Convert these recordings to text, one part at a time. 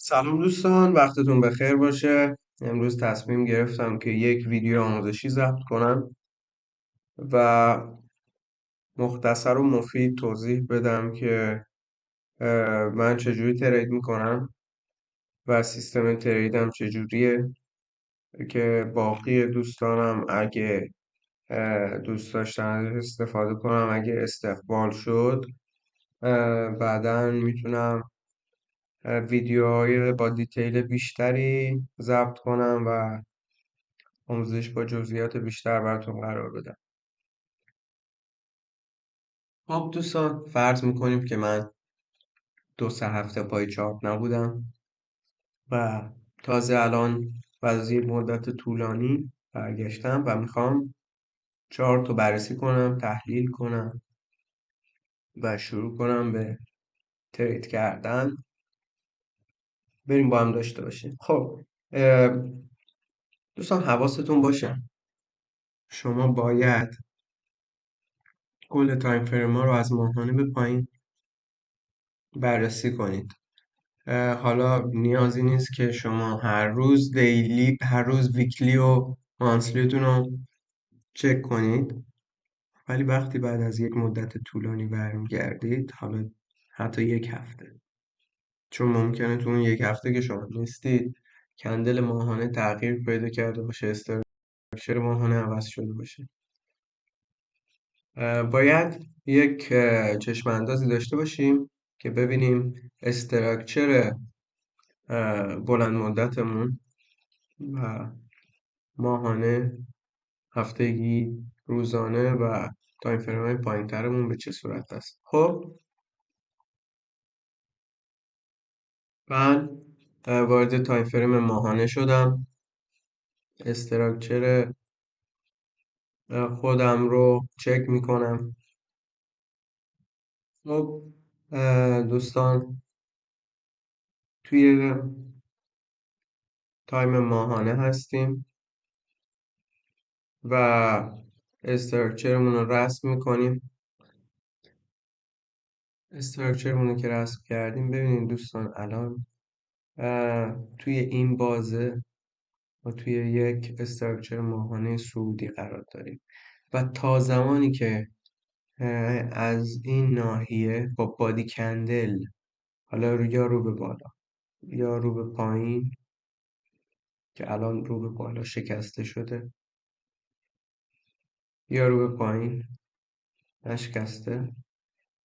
سلام دوستان، وقتتون بخیر باشه. امروز تصمیم گرفتم که یک ویدیو آموزشی ضبط کنم و مختصر و مفید توضیح بدم که من چجوری ترید میکنم و سیستم تریدم چجوریه، که باقی دوستانم اگه دوست داشتن ازش استفاده کنم، اگه استقبال شد بعدا میتونم ویدیوهای با دیتیل بیشتری ضبط کنم و آموزش با جزئیات بیشتر براتون قرار بدم. خب دوستان، فرض میکنیم که من 2-3 هفته پای چاپ نبودم و تازه الان بعد از یک مدت طولانی برگشتم و میخوام چارت رو بررسی کنم، تحلیل کنم و شروع کنم به ترید کردن. بریم با هم داشته باشیم. خب اه، دوستان حواستون باشه، شما باید کل تایم فریم ها رو از ماهانه به پایین بررسی کنید. حالا نیازی نیست که شما هر روز دیلی، هر روز ویکلی و مانسلیتون رو چک کنید، ولی وقتی بعد از یک مدت طولانی برمیگردید، حالا حتی یک هفته، چون ممکنه تو اون یک هفته که شما نیستید کندل ماهانه تغییر پیدا کرده باشه، استراکچر ماهانه عوض شده باشه. باید یک چشم اندازی داشته باشیم که ببینیم استراکچر بلند مدتمون و ماهانه، هفتگی، روزانه و تایم فریم های پایین ترمون به چه صورت است. خب من وارد تایم فریم ماهانه شدم، استراکچر خودم رو چک میکنم. خب دوستان، توی تایم ماهانه هستیم و استراکچرمون رو رسم میکنیم. استراکچرمون رو که رسم کردیم، ببینید دوستان الان توی این بازه ما توی یک استراکچر ماهانه صعودی قرار داریم و تا زمانی که از این ناحیه با بادی کندل، حالا یا رو به بالا یا رو به پایین، که الان رو به بالا شکسته شده، یا رو به پایین نشکسته،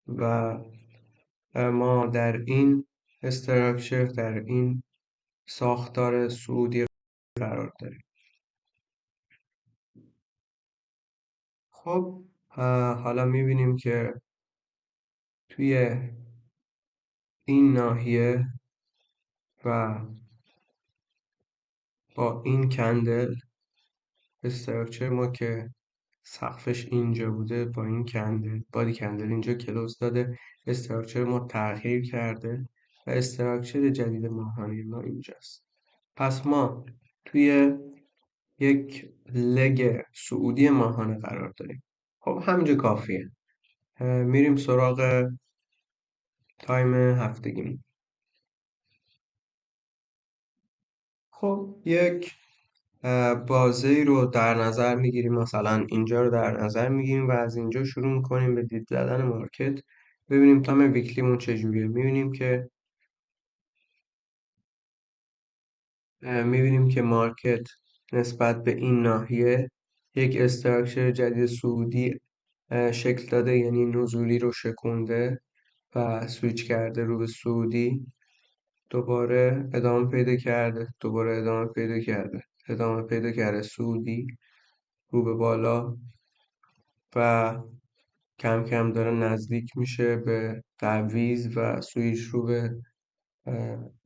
و ما در این استراکچر، در این ساختار صعودی قرار داریم. خب حالا میبینیم که توی این ناحیه و با این کندل، استراکچر ما که سقفش اینجا بوده، با این کندل، بادی کندل اینجا کلوز داده، استراکچر ما تغییر کرده و استراکچر جدید ماهانه ما اینجاست. پس ما توی یک لگ صعودی ماهانه قرار داریم. خب همینجا کافیه. میریم سراغ تایم هفتگی. خب یک بازی رو در نظر میگیریم، مثلا اینجا رو در نظر میگیریم و از اینجا شروع میکنیم به دید زدن مارکت. ببینیم تایم ویکلیمون چجوریه. میبینیم که مارکت نسبت به این ناحیه یک استراکچر جدید صعودی شکل داده، یعنی نزولی رو شکونده و سویچ کرده رو به صعودی، دوباره ادامه پیدا کرده، دوباره ادامه پیدا کرده، ادامه پیدا کرده، صعودی رو به بالا و کم کم داره نزدیک میشه به تعویض و سویچ رو به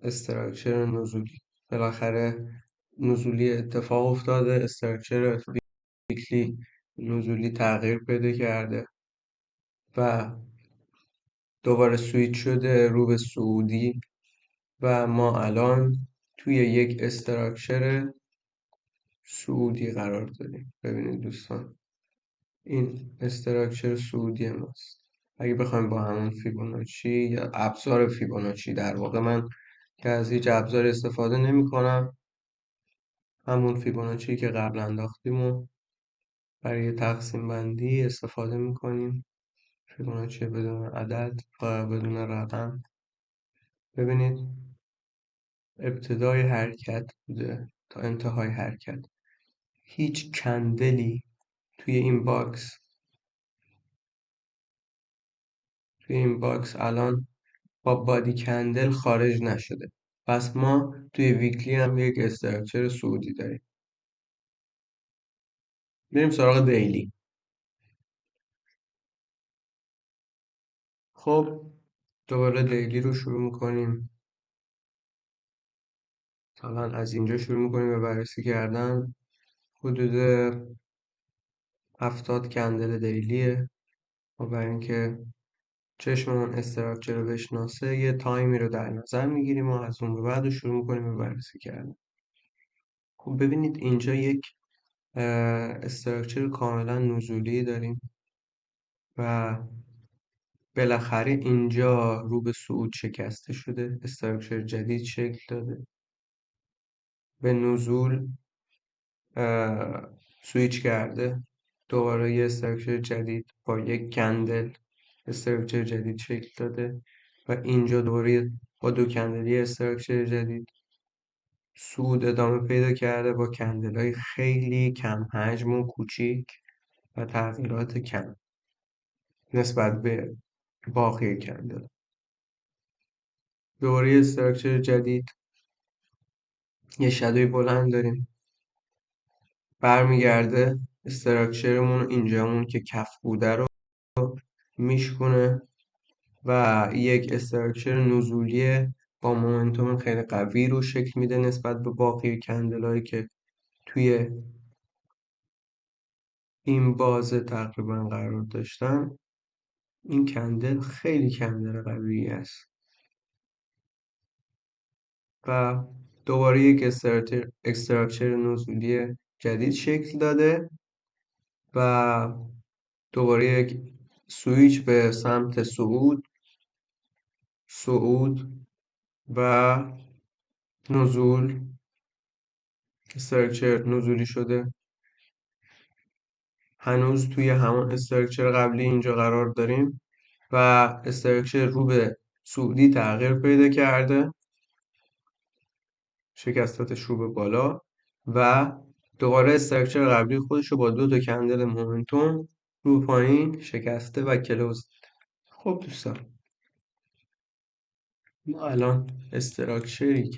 استراکچر نزولی. بالاخره نزولی اتفاق افتاده، استراکچر ویکلی نزولی تغییر پیدا کرده و دوباره سویچ شده رو به صعودی و ما الان توی یک استراکچر صعودی قرار داریم. ببینید دوستان، این استراکچر صعودی ماست. اگه بخوایم با همون فیبوناچی یا ابزار فیبوناچی، در واقع من که از هیچ ابزار استفاده نمی کنم. همون فیبوناچی که قبل انداختیم و برای تقسیم بندی استفاده می کنیم. فیبوناچی بدون عدد و بدون رقم. ببینید ابتدای حرکت بوده تا انتهای حرکت. هیچ کندلی توی این باکس الان با بادی کندل خارج نشده. پس ما توی ویکلی هم یک استراکچر صعودی داریم. بریم سراغ دیلی. خب دوباره دیلی رو شروع میکنیم. طبعا از اینجا شروع میکنیم به بررسی کردن. حدود 70 کندل دیلیه و برای اینکه چشممون استراکچر رو بشناسه یه تایمی رو در نظر میگیریم و از اون به بعد رو شروع میکنیم به بررسی کردن. خب ببینید اینجا یک استراکچر کاملا نزولی داریم و بالاخره اینجا رو به صعود شکسته شده، استراکچر جدید شکل داده، به نزول سویچ کرده، دوباره یه استراکچر جدید با یک کندل استراکچر جدید شکل داده و اینجا دوباره با دو کندلی استراکچر جدید صعود ادامه پیدا کرده با کندل‌های خیلی کم حجم و کوچیک و تغییرات کم نسبت به باقی کندل. دوباره یه استراکچر جدید، یه شادوی بلند داریم، برمیگرده استراکچرمون اینجامون که کف بوده رو میشکونه و یک استراکچر نزولی با مومنتوم خیلی قوی رو شکل میده نسبت به باقی کندلایی که توی این بازه تقریبا قرار داشتن. این کندل خیلی کندل قوی است و دوباره یک استراکچر نزولی جدید شکل داده و دوباره یک سویچ به سمت صعود و نزول. استراکچر نزولی شده، هنوز توی همون استراکچر قبلی اینجا قرار داریم و استراکچر رو به صعودی تغییر پیدا کرده، شکستاتش رو به بالا و دوباره استراکچر قبلی خودش رو با دو تا کندل مومنتوم رو پایین شکسته و کلوز. خب دوستان، ما الان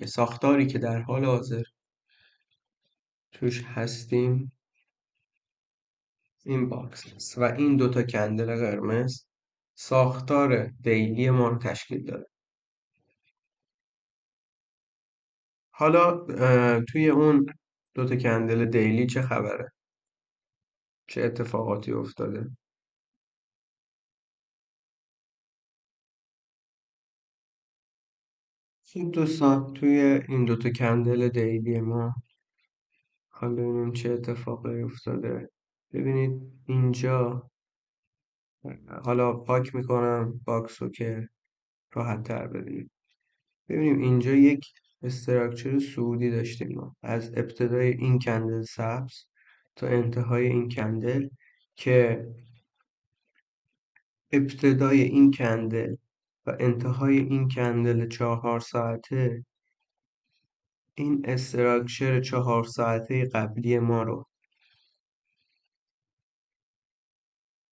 ساختاری که در حال حاضر توش هستیم این باکس است و این دوتا کندل قرمز ساختار دیلی ما رو تشکیل داده. حالا توی اون دوتا کندل دیلی چه خبره؟ چه اتفاقاتی افتاده؟ خب دوستان، توی این دوتا کندل دیلی ما خواهیم ببینیم چه اتفاقی افتاده. ببینید اینجا، حالا پاک میکنم باکس رو که راحت تر ببینیم. ببینیم اینجا یک استراکچر صعودی داشتیم ما از ابتدای این کندل سبز تا انتهای این کندل که ابتدای این کندل و انتهای این کندل 4 ساعته این استراکچر 4 ساعته قبلی ما رو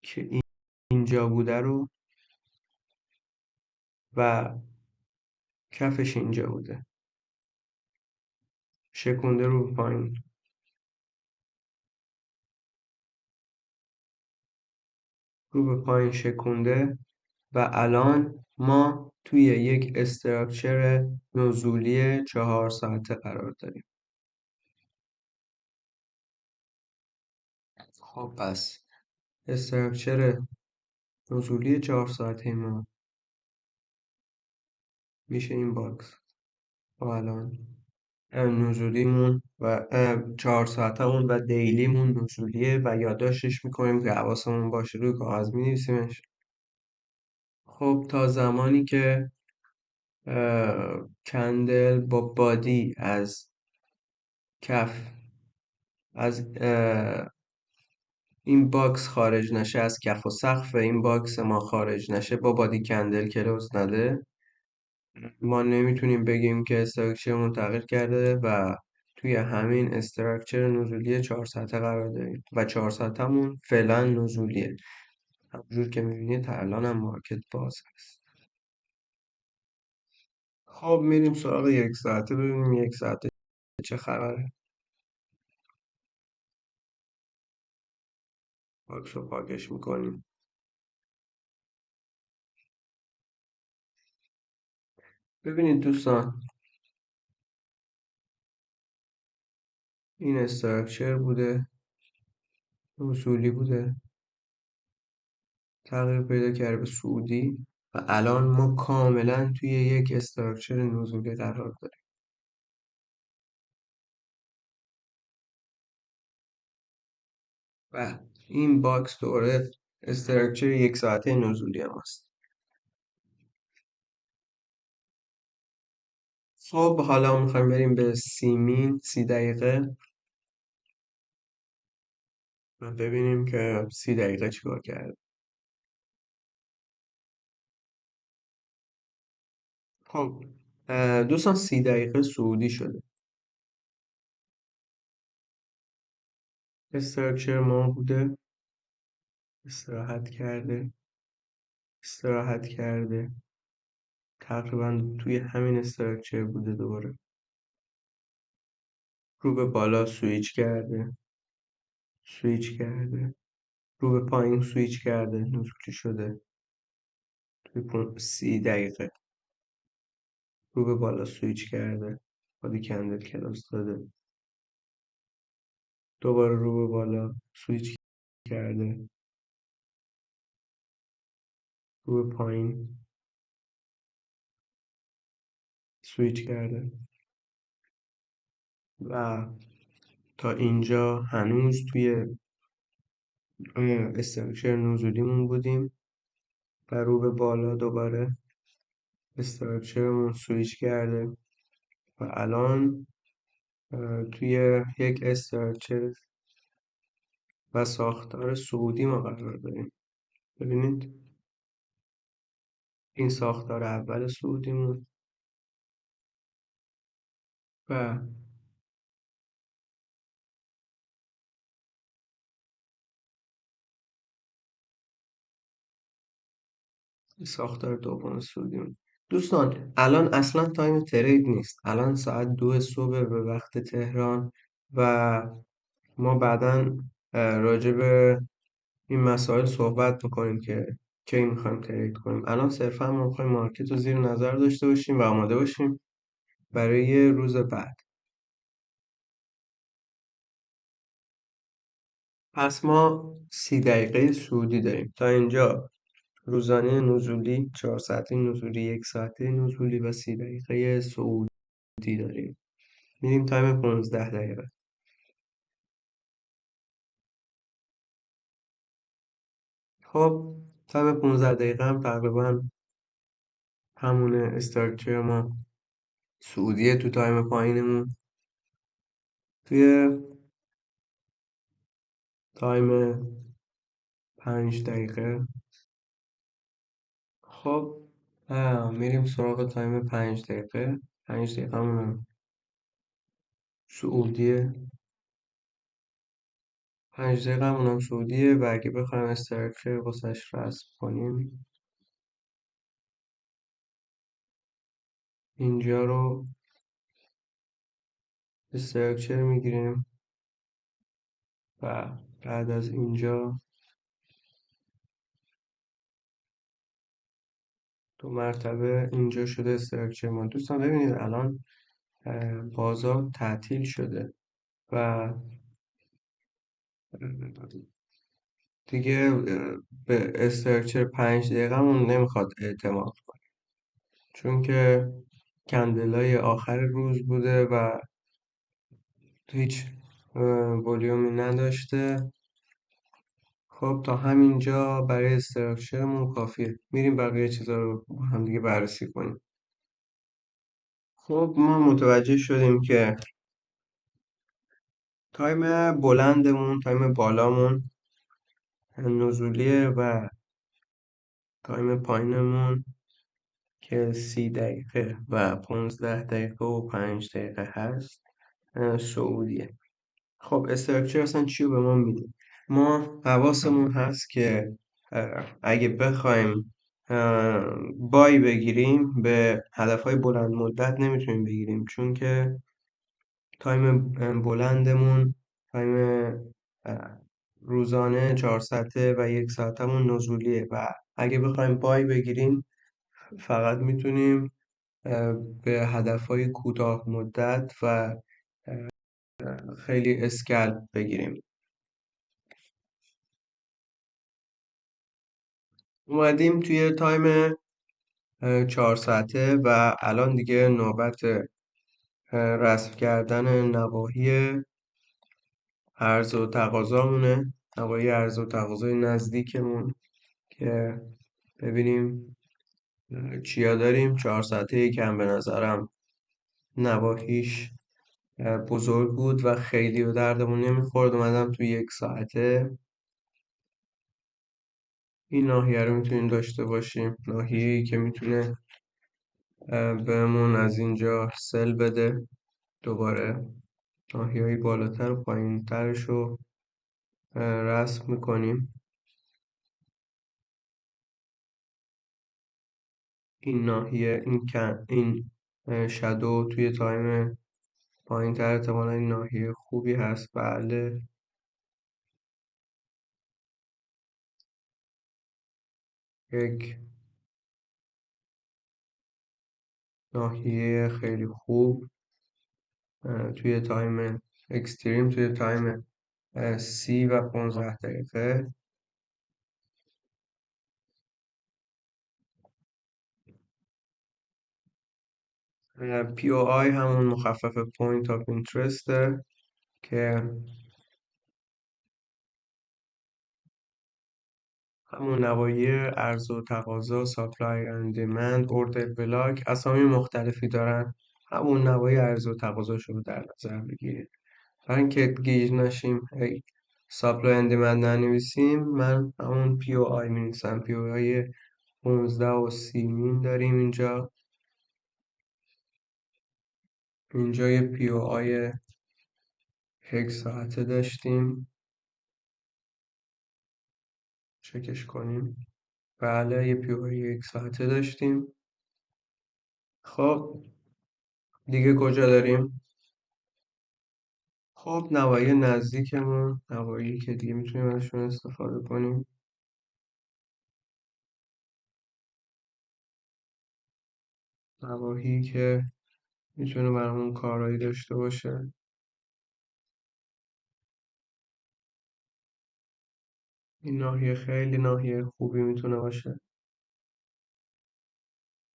که اینجا بوده رو و کفش اینجا بوده شکونده رو پایین، رو به پایین شکونده و الان ما توی یک استراکچر نزولی 4 ساعته قرار داریم. خب پس استراکچر نزولی 4 ساعته ما میشه این باکس و الان نزولیمون و 4 ساعتمون و دیلیمون نزولیه و یادداشتش میکنیم که حواسمون باشه، روی کاغذ مینویسیمش. خب تا زمانی که کندل با بادی از کف از این باکس خارج نشه، از کف و سقف این باکس ما خارج نشه، با بادی کندل کلوز نده، ما نمیتونیم بگیم که استراکچرمون تغییر کرده و توی همین استراکچر نزولی 4 سطح قرار داریم و 4 سطحمون فعلا نزولیه. همونجور که میبینید الان هم مارکت باز هست. خب میریم سراغ 1 ساعته ببینیم 1 ساعته چه خبره. باکس رو پاکش میکنیم. ببینید دوستان، این استراکچر بوده، اصولی بوده، تغییر پیدا کرده به سعودی و الان ما کاملا توی یک استراکچر نزولی قرار داریم و این باکس دوره استراکچر 1 ساعته نزولی هم هست. خب حالا میخوایم بریم به سیمین 30 دقیقه و ببینیم که 30 دقیقه چیکار کرده. خب دوستان 30 دقیقه سعودی شده، استراکچر ما بوده، استراحت کرده، استراحت کرده، تقریبا توی همین استراکچر بوده، دوباره رو به بالا سویچ کرده، سویچ کرده، رو به پایین سویچ کرده، نزولی شده توی 30 دقیقه، رو به بالا سویچ کرده، بادی کندل کلاس داده، دوباره رو به بالا سویچ کرده، رو به پایین سویچ کرده و تا اینجا هنوز توی استراکچر نزولیمون بودیم و رو به بالا دوباره استراکچرمون سویچ کرده و الان توی یک استراکچر و ساختار صعودی ما قرار داریم. ببینید این ساختار اول صعودیمون و ساختار دوم صعودیمون. دوستان الان اصلا تایم ترید نیست، الان ساعت 2 صبح به وقت تهران و ما بعدا راجع به این مسائل صحبت میکنیم که کی میخوایم ترید کنیم. الان صرفا ما میخوایم مارکت رو زیر نظر داشته باشیم و آماده باشیم برای روز بعد. پس ما 30 دقیقه صعودی داریم تا اینجا، روزانه نزولی 4 ساعته نزولی، 1 ساعته نزولی و 30 دقیقه صعودی داریم. میریم تایم 15 دقیقه. خب تایم 15 دقیقه هم تقریبا همون استراکچر ما صعودیه تو تایم پایینمون. توی تایم 5 دقیقه خب میریم سراغ تایم 5 دقیقه. 5 دقیقه همون سعودیه، 5 دقیقه هم سعودیه و اگه بخوایم استراکچر واسش رسم کنیم اینجا رو استراکچر میگیریم و بعد از اینجا 2 مرتبه اینجا شده استراکچر ما. دوستان ببینید الان بازار تعطیل شده و دیگه به استراکچر 5 دقیقه‌مون نمیخواد اعتماد کنیم، چون که کندلای آخر روز بوده و هیچ والیومی نداشته. خب تا همینجا برای استراکچرمون کافیه. میریم بقیه چیزا رو با هم دیگه بررسی کنیم. خب ما متوجه شدیم که تایم بلندمون، تایم بالامون نزولیه و تایم پایینمون که 30 دقیقه و 15 دقیقه و 5 دقیقه هست صعودیه. خب استرکچر اصلا چی رو به ما میده؟ ما حواسمون هست که اگه بخوایم بای بگیریم به هدفهای بلند مدت نمیتونیم بگیریم، چون که تایم بلندمون تایم روزانه 4 ساعته و 1 ساعتمون نزولیه و اگه بخوایم بای بگیریم فقط میتونیم به هدفهای کوتاه مدت و خیلی اسکلپ بگیریم. اومدیم توی تایم 4 ساعته و الان دیگه نوبت رسم کردن نواحی عرضه و تقاضامونه، نواحی عرضه و تقاضای نزدیکمون که ببینیم چیا داریم. 4 ساعته یکم به نظرم نواحیش بزرگ بود و خیلی به دردمون نمیخورد. اومدم توی 1 ساعته این ناحیه رو میتونیم داشته باشیم، ناحیه‌ای که میتونه بهمون از اینجا سل بده. دوباره ناحیه‌های بالاتر و پایینترش رو رسم میکنیم. این ناحیه این شادو توی تایم پایینتر احتمالا این ناحیه خوبی هست. بله، یک ناحیه خیلی خوب توی تایم اکستریم، توی تایم 30 و 15 دقیقه. پی او آی همون مخفف پوینت آف اینترسته که همون نوایی عرضه و تقاضا، ساپلای اند دیمند، اوردر بلاک، اسامی مختلفی دارن. همون نوایی عرضه و تقاضاشو رو در نظر بگیرید. برای اینکه گیج نشیم هی ساپلای اند دیمند ننویسیم، من همون پی او آی می نویسم. پی او آی 15 و 30 مین داریم اینجا. اینجا یه پی او آی 1 ساعته داشتیم، چکش کنیم. بله، یه پی او آی 1 ساعته داشتیم. خب دیگه کجا داریم؟ خب نوایی نزدیکمون، نوایی که دیگه میتونیم ازشون استفاده کنیم. نواحی که میتونه برامون کارایی داشته باشه. این ناحیه خیلی ناحیه خوبی میتونه باشه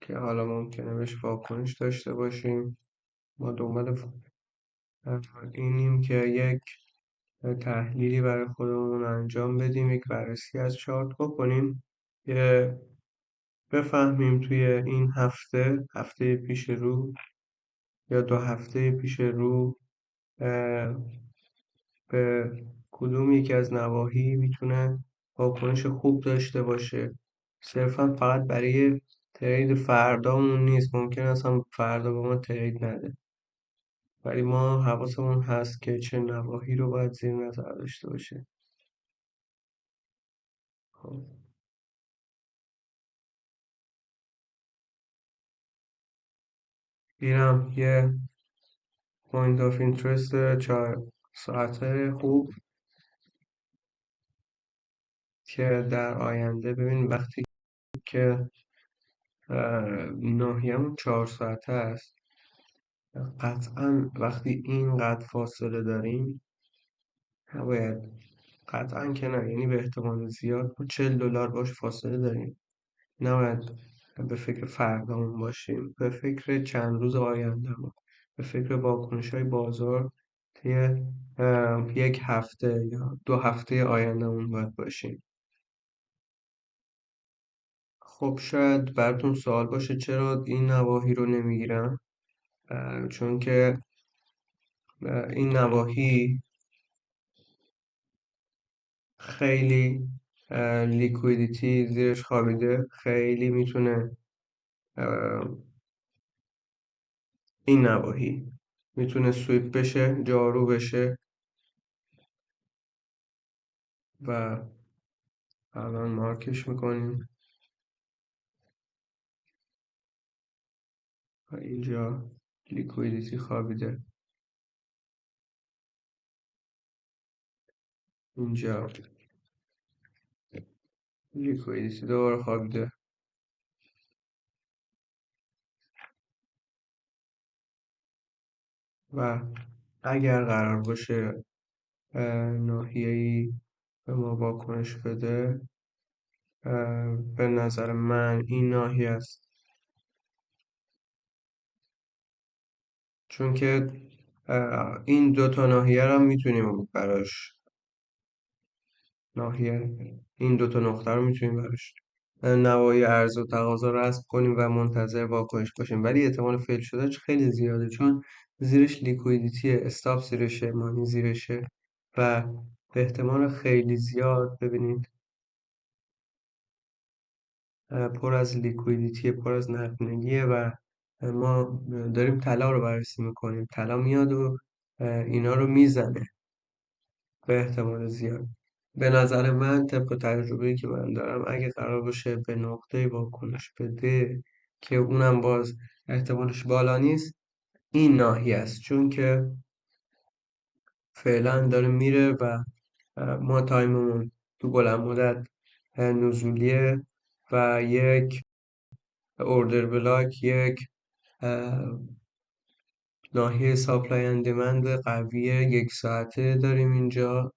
که حالا ممکنه بهش واکنش داشته باشیم. ما دنبال اینیم که یک تحلیلی برای خودمون انجام بدیم، یک بررسی از چارت بکنیم که بفهمیم توی این هفته پیش رو یا 2 هفته پیش رو به کدوم یکی از نواحی میتونه واکنش خوب داشته باشه. صرفا فقط برای ترید فردامون نیست، ممکن است هم فردا به ما ترید نده، ولی ما حواسمون هست که چه نواحی رو باید زیر نظر داشته باشه. خب اینم یه پوینت آف اینترست 4 ساعته خوب که در آینده ببین وقتی که ناحیه‌مون 4 ساعته است، قطعا وقتی اینقدر فاصله داریم نباید، قطعا که نه، یعنی به احتمال زیاد ما $40 باش فاصله داریم، نباید به فکر فردامون باشیم، به فکر چند روز آیندهمون، به فکر واکنش های بازار طی 1 هفته یا 2 هفته آیندهمون باید باشیم. خب شاید براتون سوال باشه چرا این نواحی رو نمیگیرم. چون که این نواحی خیلی لیکویدیتی زیرش خوابیده، خیلی میتونه این نواحی میتونه سویپ بشه، جارو بشه و الان مارکش میکنیم و اینجا لیکویدیتی خوابیده، اینجا لیکویدیتی دوباره خوابیده و اگر قرار باشه ناحیه‌ای به ما واکنش بده، به نظر من این ناحیه است، چون که این دو تا ناحیه رو میتونیم براش ناحیه این دو تا نقطه رو میتونیم براش نوای عرضه و تقاضا رسم کنیم و منتظر واکنش باشیم، ولی احتمال فیل شدنش خیلی زیاده، چون زیرش لیکویدیتی استاپ زیرشه، مانی زیرشه و به احتمال خیلی زیاد ببینید پر از لیکویدیتی، پر از نقدینگیه و ما داریم طلا رو بررسی میکنیم، طلا میاد و اینا رو میزنه به احتمال زیاد. به نظر من طبق تجربه‌ای که من دارم، اگه قرار باشه به نقطه واکنش بده که اونم باز احتمالش بالا نیست، این ناحیه است، چون که فعلا داره میره و ما تایممون تو بلند مدت نزولیه و یک اوردر بلاک، یک ناحیه ساپلای اند دمند قویه 1 ساعته داریم اینجا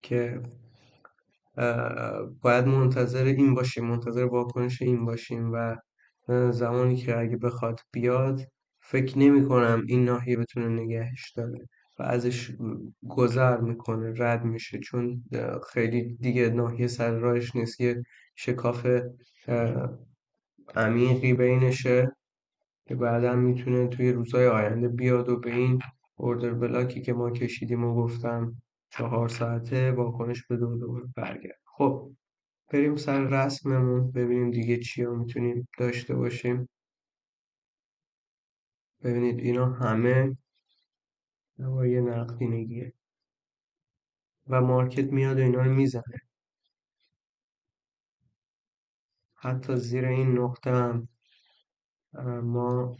که باید منتظر این باشیم، منتظر واکنش این باشیم و زمانی که اگه بخواد بیاد فکر نمی کنم این ناحیه بتونه نگهش داره و ازش گذر میکنه، رد میشه، چون خیلی دیگه ناحیه سر راهش نیست، یه شکاف عمیقی بینشه که بعدا میتونه توی روزهای آینده بیاد و به این اوردر بلاکی که ما کشیدیم و گفتم 4 ساعته واکنش بده و دوباره برگرد. خب بریم سر رسممون، ببینیم دیگه چیا میتونیم داشته باشیم. ببینید اینا همه نوای نقدینگیه و مارکت میاد و اینا رو میزنه، حتی زیر این نقطه هم ما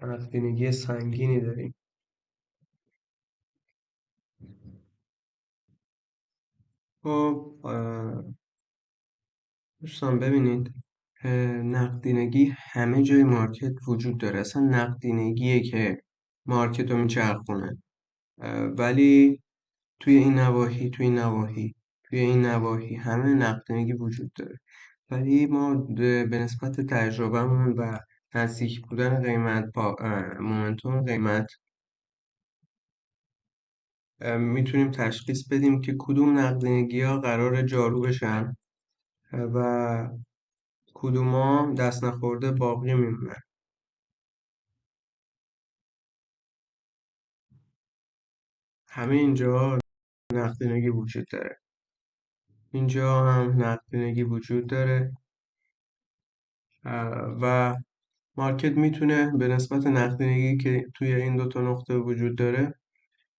نقدینگی سنگینی داریم. خب دوستان ببینید، نقدینگی همه جای مارکت وجود داره، اصلا نقدینگیه که مارکت رو میچرخونه، ولی توی این نواحی، توی این نواحی همه نقدینگی وجود داره، ولی ما به نسبت تجربهمون و نزدیک بودن قیمت با مومنتوم قیمت میتونیم تشخیص بدیم که کدوم نقدینگی ها قرار جارو بشن و کدوما دست نخورده باقی میمونن. همه اینجا نقدینگی وجود داره، اینجا هم نقدینگی وجود داره و مارکت میتونه به نسبت نقدینگی که توی این دو تا نقطه وجود داره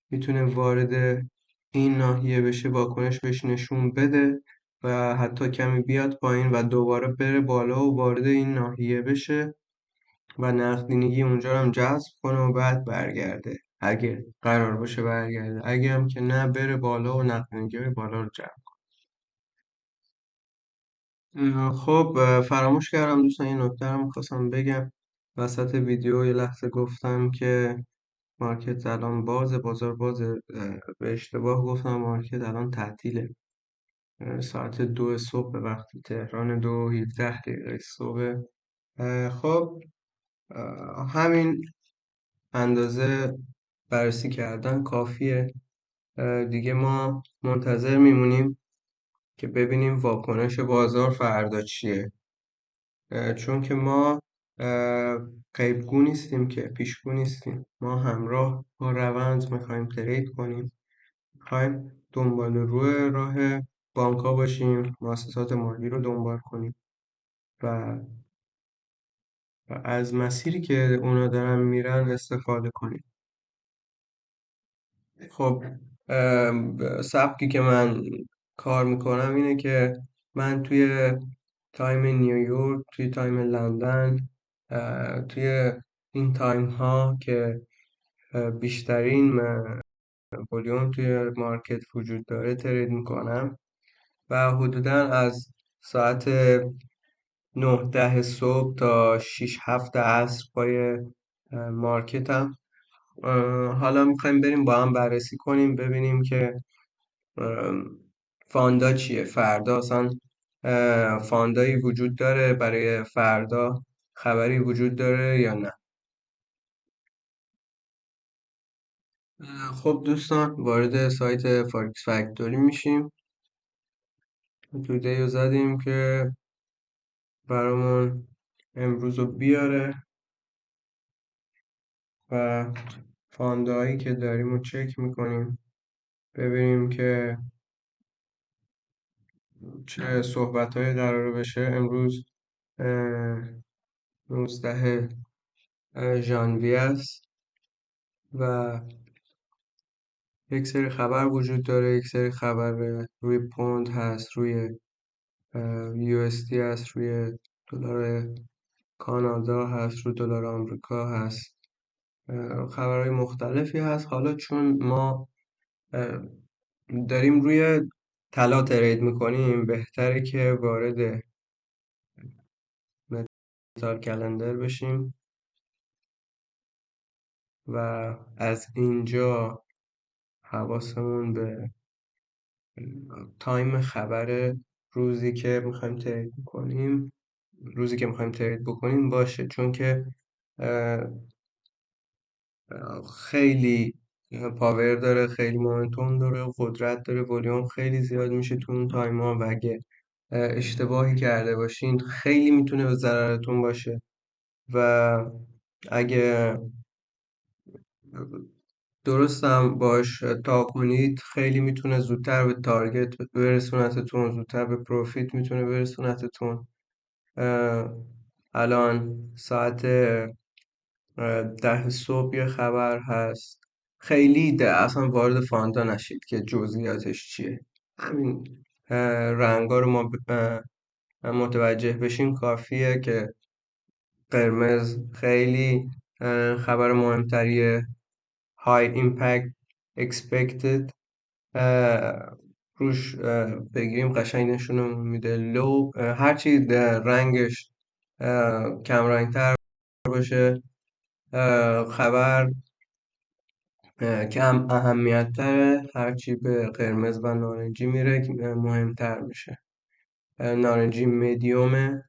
میتونه وارد این ناحیه بشه، واکنش بهش نشون بده و حتی کمی بیاد پایین و دوباره بره بالا و وارد این ناحیه بشه و نقدینگی اونجا رو هم جذب کنه و بعد برگرده، اگه قرار باشه برگرده، اگه هم که نه بره بالا و نقدینگی بالا رو جذب. خب فراموش کردم دوستان این نکته رو می‌خواستم بگم وسط ویدیو، یه لحظه گفتم که مارکت الان بازار بازه، به اشتباه گفتم مارکت الان تعطیله، ساعت 2 صبح به وقت تهران 2:17 صبح. خب همین اندازه بررسی کردن کافیه، دیگه ما منتظر میمونیم که ببینیم واکنش بازار فردا چیه، چون که ما غیبگو نیستیم که پیشگو نیستیم، ما همراه با روند میخوایم ترید کنیم، میخوایم دنبال روی راه بانک‌ها باشیم، مؤسسات مالی رو دنبال کنیم و از مسیری که اونا دارن میرن استفاده کنیم. خب سبکی که من کار میکنم اینه که من توی تایم نیویورک، توی تایم لندن، توی این تایم ها که بیشترین ولوم توی مارکت وجود داره ترید میکنم و حدودا از ساعت 9-10 صبح تا 6-7 عصر پای مارکتم. حالا میخوایم بریم با هم بررسی کنیم ببینیم که فاندا چیه فردا، اصلا فاندایی وجود داره برای فردا، خبری وجود داره یا نه. خب دوستان، وارد سایت فارکس فکتوری میشیم. توده رو زدیم که برامون امروز رو بیاره و فاندایی که داریم رو چک میکنیم ببینیم که چه صحبت هایی قراره بشه امروز. 19 ژانویه است و یک سری خبر وجود داره، یک سری خبر روی پوند هست، روی USD هست، روی دلار کانادا هست، روی دلار آمریکا هست، خبرهای مختلفی هست. حالا چون ما داریم روی طلا ترید میکنیم بهتره که وارد متال کلندر بشیم و از اینجا حواسمون به تایم خبر روزی که میخوایم ترید کنیم، روزی که میخوایم ترید بکنیم باشه، چون که خیلی پاور داره، خیلی مومنتوم داره، قدرت داره، ولیوم خیلی زیاد میشه تو اون تایم ها و اگه اشتباهی کرده باشین خیلی میتونه به ضررتون باشه و اگه درستم باش تا کنید خیلی میتونه زودتر به تارگت برسونتتون، زودتر به پروفیت میتونه برسونتتون. الان ساعت 10 صبح یه خبر هست، خیلی اصلا وارد فانتا نشید که جزئیاتش چیه، همین رنگا رو ما متوجه بشیم کافیه که قرمز خیلی خبر مهمتریه، high impact expected روش بگیریم قشنگ نشونمون میده. لو هرچی رنگش کم رنگتر باشه خبر کم اهمیت تره، هرچی به قرمز و نارنجی میره مهمتر میشه. نارنجی میدیومه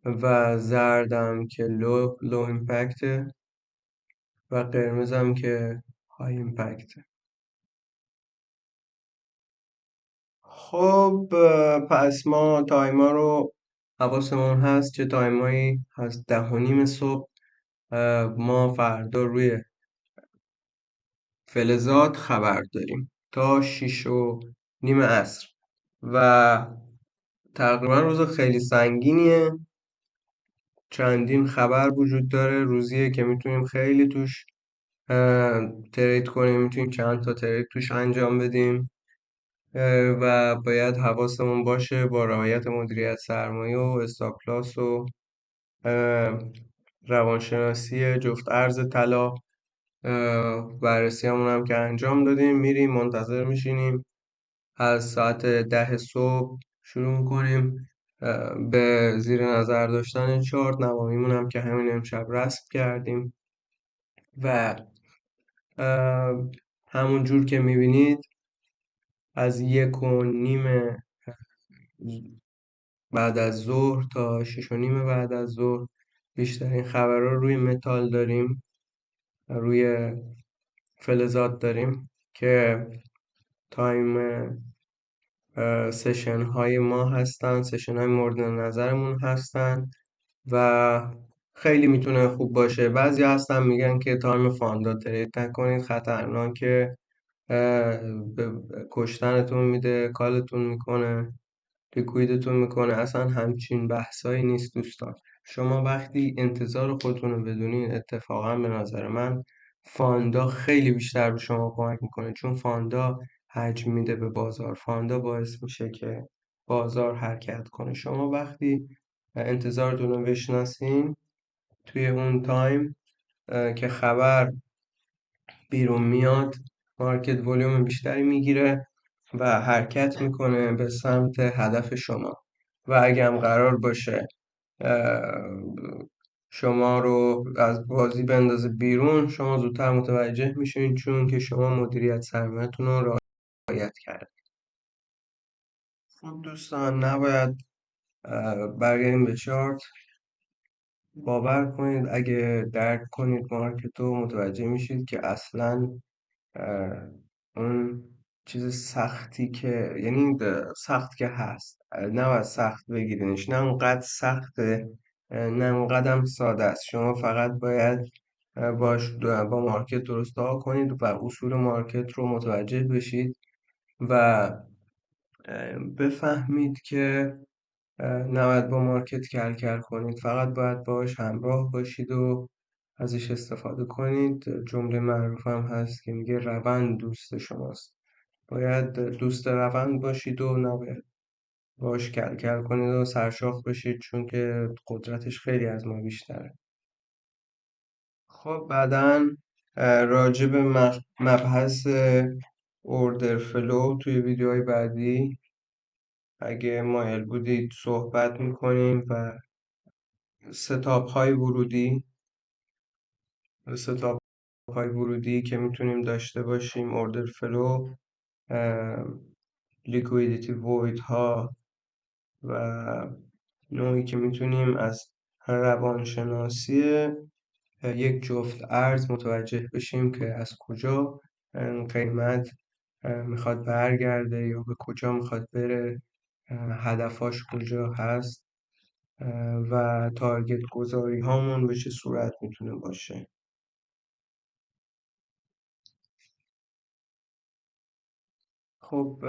و زردم که لو ایمپکته و قرمزم که های ایمپکته. خب پس ما تایما رو حواسمون هست چه تایمایی هست. 10:30 صبح ما فردا روی فلزات خبر داریم تا 6:30 عصر و تقریبا روز خیلی سنگینیه، چندین خبر وجود داره، روزیه که میتونیم خیلی توش ترید کنیم، میتونیم چند تا ترید توش انجام بدیم و باید حواسمون باشه با رعایت مدیریت سرمایه و استاپ-لاس و روانشناسی جفت ارز طلا. بررسی همون هم که انجام دادیم، میریم منتظر میشینیم از ساعت 10 صبح شروع میکنیم به زیر نظر داشتن چارت نوامیمون هم که همین امشب رسم کردیم و همون جور که میبینید از 1:30 بعد از ظهر تا 6:30 بعد از ظهر بیشترین خبرها روی متال داریم، روی فلزات داریم که تایم سشن های ما هستن، سشن های مورد نظرمون هستن و خیلی میتونه خوب باشه. بعضی هستن میگن که تایم فاندا ترید نکنید، خطرناکه، به کشتنتون میده، کالتون میکنه، لیکویدتون میکنه. اصلا همچین بحثایی نیست دوستان. شما وقتی انتظار خودتون رو بدونین، اتفاقا به نظر من فاندا خیلی بیشتر به شما کمک میکنه، چون فاندا حجم میده به بازار. فاندا باعث میشه که بازار حرکت کنه. شما وقتی انتظارتون رو بشناسین توی اون تایم که خبر بیرون میاد، مارکت ولوم بیشتری میگیره و حرکت میکنه به سمت هدف شما. و اگه هم قرار باشه اه، شما رو از بازی بندازه بیرون، شما زودتر متوجه میشین، چون که شما مدیریت سرمایه‌تون رو رعایت کرد. خب دوستان، نباید برگردیم به چارت. باور کنید اگه درک کنید مارکت رو، متوجه میشید که اصلا اه، اون چیز سختی که، یعنی سخت که هست، نباید سخت بگیرینش، نه اونقدر سخته، نه اونقدر هم ساده است. شما فقط باید با مارکت درست رفتار کنید و اصول مارکت رو متوجه بشید و بفهمید که نباید با مارکت کل کل کنید، فقط باید باش همراه باشید و ازش استفاده کنید. جمله معروف هم هست که میگه روند دوست شماست. باید دوست روند باشید و نباید باش کل کل کنید و سرشاخ بشید، چون که قدرتش خیلی از ما بیشتره. خب بعدا راجع به مبحث اوردر فلو توی ویدیوهای بعدی اگه مایل بودید صحبت میکنیم و ستاپ های ورودی ستاپ های ورودی که میتونیم داشته باشیم، اوردر فلو، لیکویدیتی وید ها، و نوعی که میتونیم از روانشناسی یک جفت ارز متوجه بشیم که از کجا قیمت میخواد برگرده یا به کجا میخواد بره، هدفاش کجا هست و تارگت گذاری هامون به چه صورت میتونه باشه. خب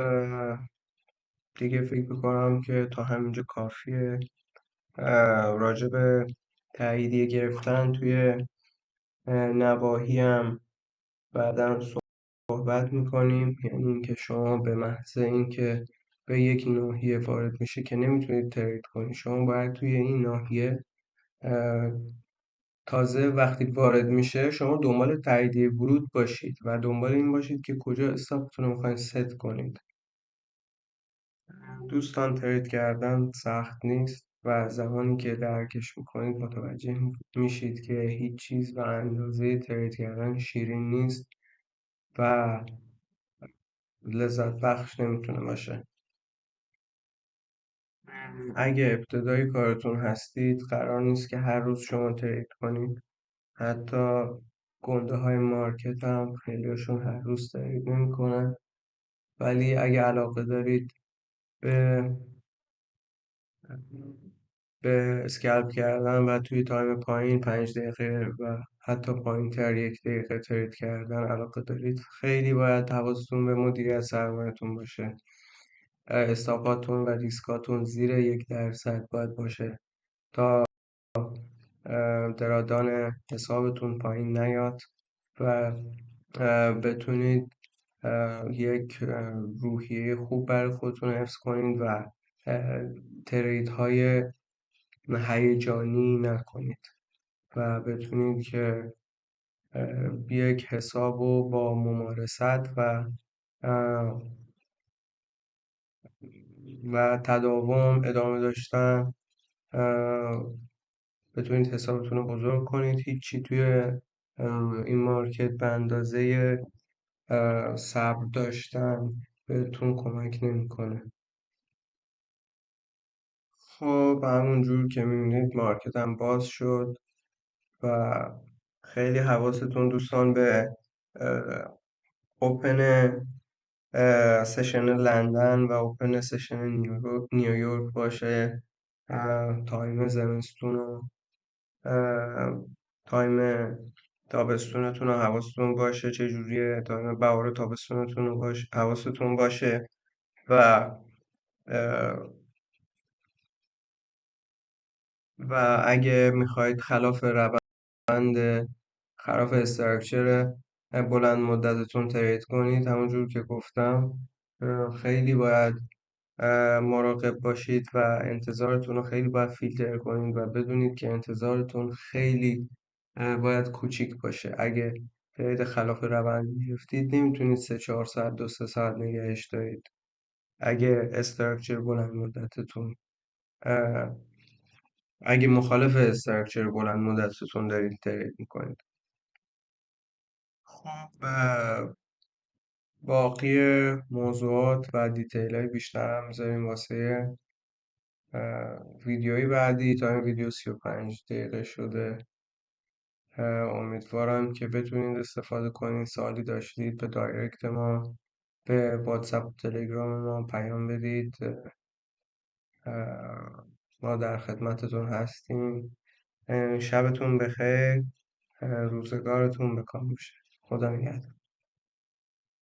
دیگه فکر میکنم که تا همینجا کافیه. راجع به تاییدیه گرفتن توی نواحی هم بعدا صحبت میکنیم. یعنی اینکه شما به محض اینکه به یک ناحیه وارد میشه که نمیتونید ترید کنید، شما باید توی این ناحیه تازه وقتی وارد میشه شما دنبال تاییدیه ورود باشید و دنبال این باشید که کجا استاپتون رو میخواین ست کنید. دوستان، ترید کردن سخت نیست و زمانی که درکش میکنید متوجه میشید که هیچ چیز به اندازه ترید کردن شیرین نیست و لذت بخش نمیتونه باشه. اگه ابتدای کارتون هستید قرار نیست که هر روز شما ترید کنید. حتی گنده های مارکت هم خیلیشون هر روز ترید نمیکنن. ولی اگه علاقه دارید به اسکلپ کردن و توی تایم پایین 5 دقیقه و حتی پایین تر 1 دقیقه ترید کردن علاقه دارید، خیلی باید حواستون به مدیریت سرمایه‌تون باشه. استاپاتون و ریسکاتون زیر 1% باید باشه تا درادان حسابتون پایین نیاد و بتونید یک روحیه خوب برای خودتون حفظ کنید و ترید های هیجانی نکنید و بتونید که یک حساب رو با ممارست و تداوم ادامه داشتن بتونید حسابتون رو بزرگ کنید. هیچی توی این مارکت به اندازه صبر داشتن بهتون کمک نمیکنه. خب همون جور که میبینید مارکت هم باز شد و خیلی حواستون دوستان به اوپن سشن لندن و اوپن سشن نیویورک باشه. تایم زمستون رو اه، تایم تابستونتون رو حواستون باشه چجوریه، تایم بهار و تابستونتون رو حواستون باشه. و اه، و اگه میخواید خلاف استراکچر بلند مدتتون ترید کنید، همونجور که گفتم خیلی باید مراقب باشید و انتظارتون رو خیلی باید فیلتر کنید و بدونید که انتظارتون خیلی باید کوچیک باشه. اگه ترید خلاف روند میفتید نمیتونید 3-4 ساعت 2-3 ساعت نگهش دارید. اگه استراکچر بلند مدتتون اه، اگه مخالف استراکچر بلند مدتتون دارید ترید میکنید. خب باقی موضوعات و دیتیل های بیشتر هم میذاریم واسه ویدیوی بعدی. تا این ویدیو 35 دقیقه شده. امیدوارم که بتونید استفاده کنید. سوالی داشتید به دایرکت ما، به واتساپ و تلگرام ما پیام بدید. ما در خدمتتون هستیم. شبتون بخیر. روزگارتون به کام باشه. خدا نگهدار.